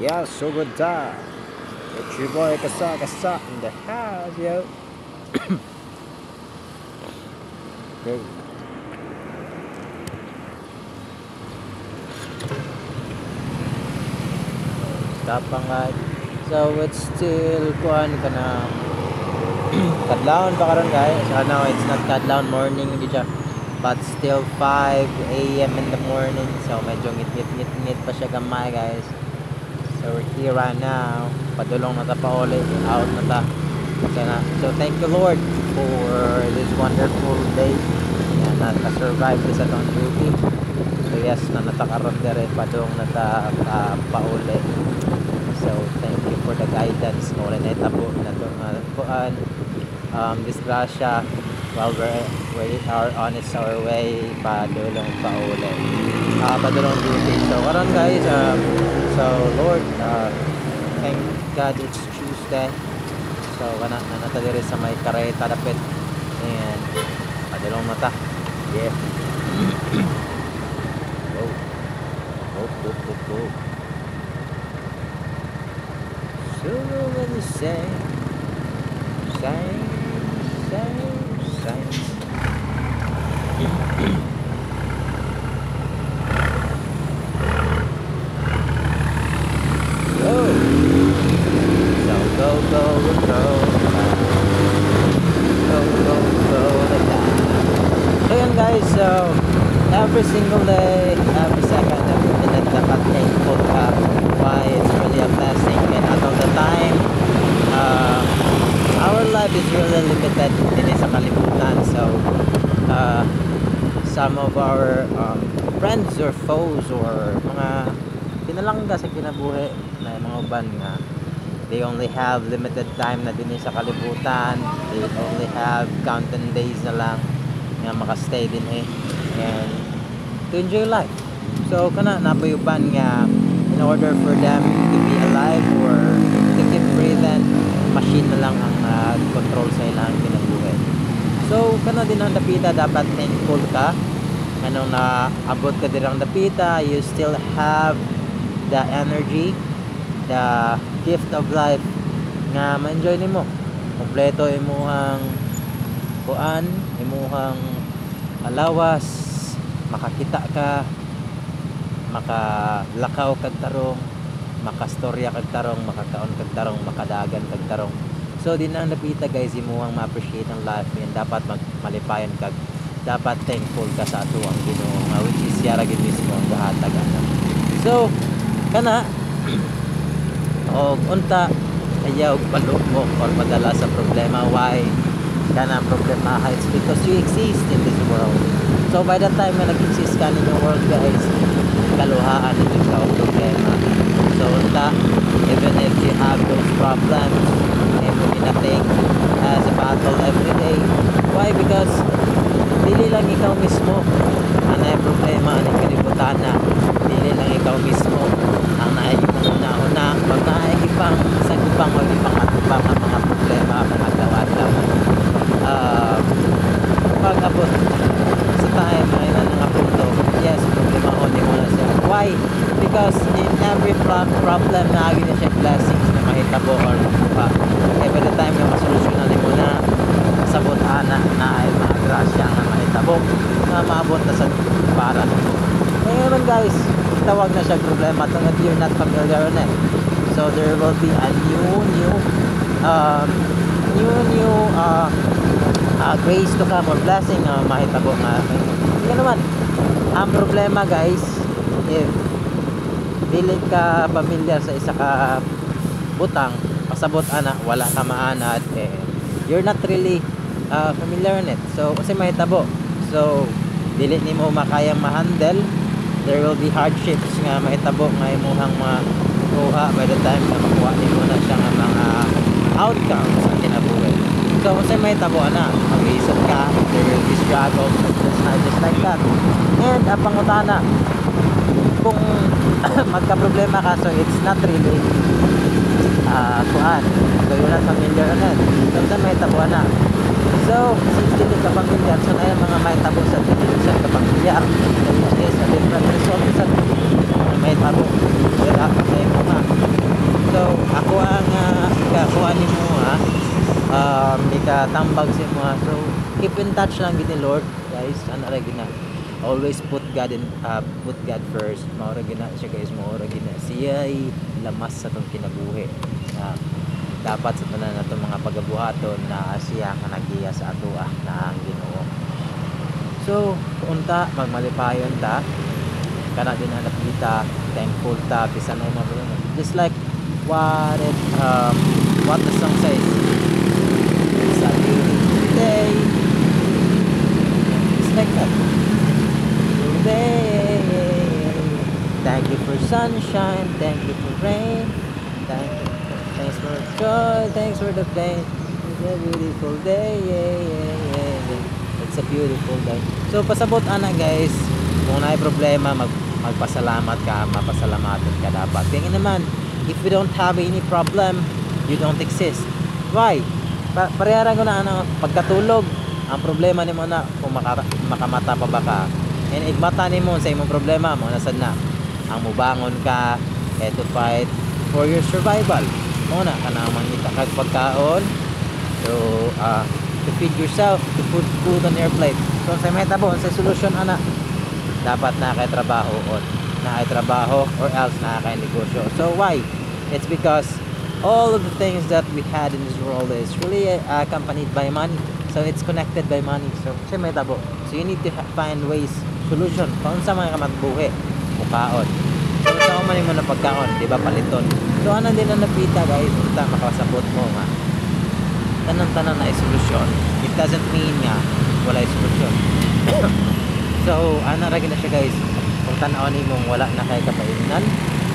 Yeah, so good time. It's your boy Kasa Kasa in the house, yo. Okay. Tapang nga. So it's still kuan ka na kadlawon pa karon guys. No, it's not kadlawon morning hindi siya. But still 5 a.m. in the morning. So medyo ngit pa siya gamay guys. So we're here right now. Padulong na ta pa ulit. Out na ta. So thank you Lord for this wonderful day. Yan, naka-survive sa atong duty. So yes, na natakaroon dire padung na ta pauli. So thank you for the guidance. No, na itabo na itong disgrasya while we are on our way padulong pauli. Padulong duty. So karon guys, so Lord, thank God it's Tuesday. So kana nata diri sa may kareta dapit and padulong mata. Yeah. Oh. So when you say So yun guys, so every single day, every second, every minute dapat thankful ka. Why it's really a blessing, and at all the time our life is really limited din sa kalibutan. So some of our friends or foes or mga pinalangga sa kinabuhi na mga uban nga they only have limited time na din sa kalibutan. They only have counting days na lang nga makastay din and to enjoy life. So kana napayuban nga in order for them to be alive or to keep breathing, machine na lang ang control sa ilang kinabuhi. So kana din ang dapita dapat thankful ka. Anong na abot ka dirang dapita, you still have the energy, the gift of life nga ma-enjoy nimo. Kompleto imuhang kuan, imuhang alawas, makakita ka, makalakaw kag tarong, makastorya kag tarong, makakaon kag tarong, makadagan kag tarong. So din ang napita guys, imuhang ma-appreciate ang life and dapat malipayan kag dapat thankful ka sa ato ang Ginoo which is siya ra gid mismo ang gahatag ana. So kana og unta ayaw palok mo or padala sa problema. Why kana ang problema? It's because you exist in this world. So by the time na nag-exist ka in the world guys, kaluhaan ito sa problema. So unta, even if you have those problems, and you cannot take as a battle every day. Why? Because dili lang ikaw mismo ang may problema ang kalibutan na. Dili lang ikaw mismo ang naayong una-una. Pag naayong sa ibang mga problema, mga adlaw-adlaw. Pag abot sa time ay nga punto, yes, problema ko di mo na siya. Why? Because in every problem na agin na siya blessings na mahitabo or makuha. Every time na masolusyonan mo na sabot ana na ay mga grasya nga mahitabo na maabot na sa para nito. Ngayon guys, tawag na siya problema to if you're not familiar on it. So there will be a new grace to come or blessing na mahitabo nga. Yan naman ang problema guys, if dili ka familiar sa isa ka butang, pasabot ana wala ka maanad, you're not really familiar in it. So kasi mahitabo, so dili nimo makayang ma-handle. There will be hardships nga mahitabo nga imuhang makuha by the time na makuha nimo na siya nga mga outcomes sa kinabuhi. So kasi mahitabo ana, mag-isip ka, there will be struggles just like that. And ang pangutana, kung magka-problema ka, so it's not really kuan, so you're not familiar on it. So kasi mahitabo ana. So since dili ka familiar, so na yung mga mahitabo sa dili siya ka familiar, which is a different result sa mahitabo. Kaya kasi mga tambag sa imo. So keep in touch lang gid ni Lord guys, ana ra gina always put God first. Mao ra gina siya guys, mao ra gina siya ay lamas sa tong kinabuhi. Dapat sa tanan nato mga pagabuhaton na siya nga nagiya sa ato na ang Ginoo. So unta magmalipayon ta kana din na nakita, thankful ta bisan ay mga problema. Just like what the song says, it's a beautiful day. It's like that. Beautiful day. Thank you for sunshine, thank you for rain, thanks for joy, thanks for the pain. It's a beautiful day. It's a beautiful day. So pasabot ana guys, kung naay problema magpasalamat ka, mapasalamatan ka dapat. Kaya naman, if you don't have any problem, you don't exist. Why? Parehara ko na pagkatulog, ang problema nimo na kung makamata pa ba ka. And igmata nimo sa imong problema mo nasad na. Ang mubangon ka to fight for your survival. Mo na kanang mangita kag pagkaon. So to feed yourself, to put food on your plate. So sa mahitabo sa solution ana, dapat nakakay-trabaho or else nakakay-negosyo. So why? It's because all of the things that we had in this world is really accompanied by money. So it's connected by money. So siya may tabo. So you need to find ways, solution kung sa mga kamatbuhi mukaon. So sa man mo na pagkaon, di ba, paliton. So ano din ang napita guys, unta makasabot mo nga tanan-tanan na solusyon. It doesn't mean nga wala solusyon. So, ana ra gina siya guys. Kung tan-aw nimong wala na kay kapainan,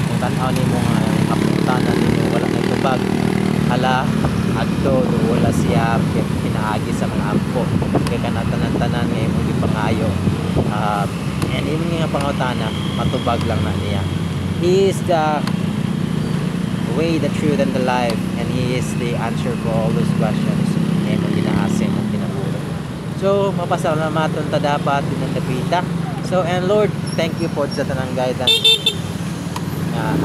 kung tan-aw nimong kaputanan nimo wala na tubag, hala adto wala siya pinaagi sa mga ampo. Kay kana tanan-tanan nga imong gipangayo. And imong nga pangutana, matubag lang na niya. He is the way, the truth, and the life, and he is the answer for all those questions na imong ginaasin ang kinabuhi. So, mapasalamaton ta dapat din ang napita. So, and Lord, thank you for sa tanang guidance.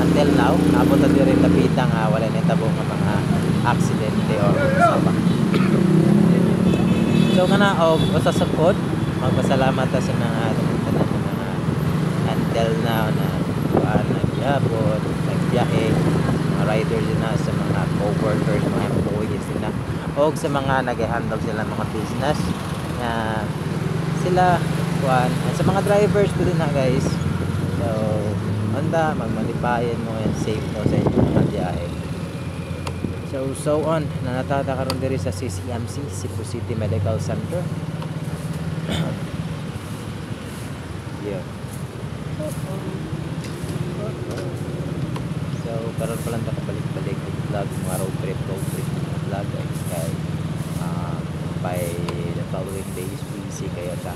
Until now, abot na din rin napita nga wala na tabo nga mga aksidente o sama. So, kana basta sa pod, magpasalamat ta sa mga tanan mga until now na nagyabot, nagbiyahe, mga riders din na sa mga co-workers, mga employees din na, o sa mga nag-handle sila mga business. Sila sa mga drivers ko din na guys. So anda magmalipayan mo yan safe no sa inyong mga biyahe. So on nanatata karon diri sa CCMC, Cebu City Medical Center. Yeah. So karon pa lang ta kabalik-balik vlog mga road trip vlog guys kay by the following days we see kayo ta.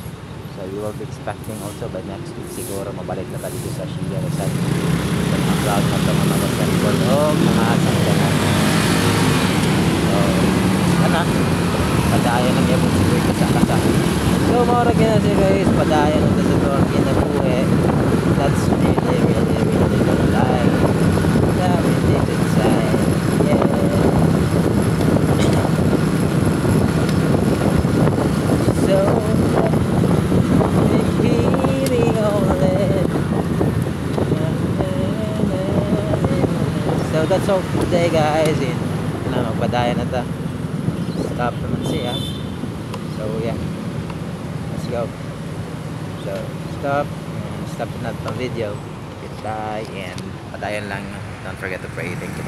So you will be expecting also by next week siguro mabalik na tayo sa Sheila Rizal sa mga vlog na ito mga mag-record o mga asang ganun. So ano padayan ang iyong siguro kasa. So maura kina siya guys, padayan ang sa ito ang kinabuhi. That's really good life. Yeah, really good side. Yeah. So that's all for today guys. Magpadayan na ta. Stop naman siya. So yeah, let's go. So stop na itong video. Goodbye and padayan lang. Don't forget to pray. Thank you.